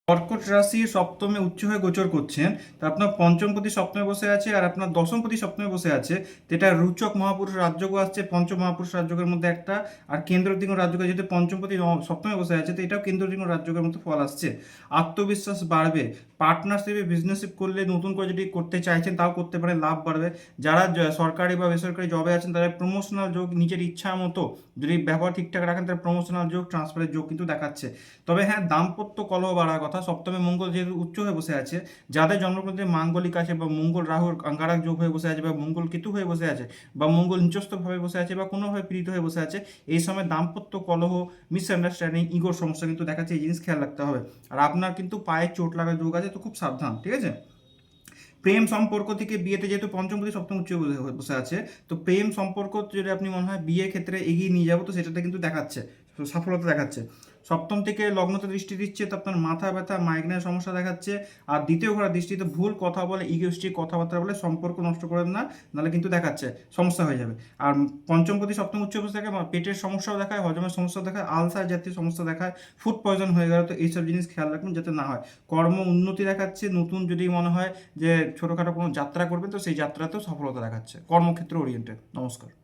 কর্কট রাশি সপ্তমে উচ্চ হয়ে গোচর করছেন। তো আপনার পঞ্চমপতি সপ্তমে বসে আছে আর আপনার দশমপতি সপ্তমে বসে আছে। তো এটা রুচক মহাপুরুষ রাজযোগও আসছে, পঞ্চ মহাপুরুষ রাজযোগের মধ্যে একটা। আর কেন্দ্র ত্রিকোণ রাজযোগ যেহেতু পঞ্চমপতি সপ্তমে বসে আছে, তো এটাও কেন্দ্র ত্রিকোণ রাজযোগের মতো ফল আসছে। আত্মবিশ্বাস বাড়বে। পার্টনারশিপে বিজনেসিপ করলে, নতুন করে যদি করতে চাইছেন তাও করতে পারেন, লাভ বাড়বে। যারা সরকারি বা বেসরকারি জবে আছেন তারা প্রমোশনাল যোগ, নিজের ইচ্ছা মতো যদি ব্যবহার ঠিকঠাক রাখেন তার প্রমোশনাল যোগ, ট্রান্সফারের যোগ কিন্তু দেখাচ্ছে। তবে হ্যাঁ, দাম্পত্য কলহ বাড়ার কথা। সপ্তমে মঙ্গল যেহেতু উচ্চ হয়ে বসে আছে, যাদের জন্মকুণ্ডলীতে মাঙ্গলিক আছে বা মঙ্গল রাহুর আঙ্গারক যোগ হয়ে বসে আছে বা মঙ্গল কেতু হয়ে বসে আছে বা মঙ্গল নিচস্থভাবে বসে আছে বা কোনোভাবে পীড়িত হয়ে বসে আছে, এই সময় দাম্পত্য কলহ, মিসআন্ডারস্ট্যান্ডিং, ইগোর সমস্যা কিন্তু দেখাচ্ছে। এই জিনিস খেয়াল রাখতে হবে। আর আপনার কিন্তু পায়ে চোট লাগার যোগ আছে, তো খুব সাবধান, ঠিক আছে। প্রেম সম্পর্ক থেকে বিয়েতে, যেহেতু পঞ্চমপতি সপ্তম উচ্চ বসে আছে, তো প্রেম সম্পর্ক যদি আপনি মনে হয় বিয়ে ক্ষেত্রে এগিয়ে নিয়ে যাবো, তো সেটাতে কিন্তু দেখাচ্ছে, সফলতা দেখাচ্ছে। সপ্তম থেকে লগ্নতে দৃষ্টি দিচ্ছে, তো আপনার মাথা ব্যথা, মাইগ্রেনের সমস্যা দেখাচ্ছে। আর দ্বিতীয় ঘরের দৃষ্টিতে ভুল কথা বলে, ইগোস্টিক কথাবার্তা বলে সম্পর্ক নষ্ট করেন না, নাহলে কিন্তু দেখাচ্ছে সমস্যা হয়ে যাবে। আর পঞ্চমপতি সপ্তম উচ্চ অবস্থা থাকে, পেটের সমস্যাও দেখায়, হজমের সমস্যা দেখায়, আলসার জাতীয় সমস্যা দেখায়, ফুড পয়জন হয়ে গেল, তো এইসব জিনিস খেয়াল রাখুন যাতে না হয়। কর্ম উন্নতি দেখাচ্ছে। নতুন যদি মনে হয় যে ছোটোখাটো কোনো যাত্রা করবেন, তো সেই যাত্রাতেও সফলতা দেখাচ্ছে, কর্মক্ষেত্র ওরিয়েন্টেড। নমস্কার।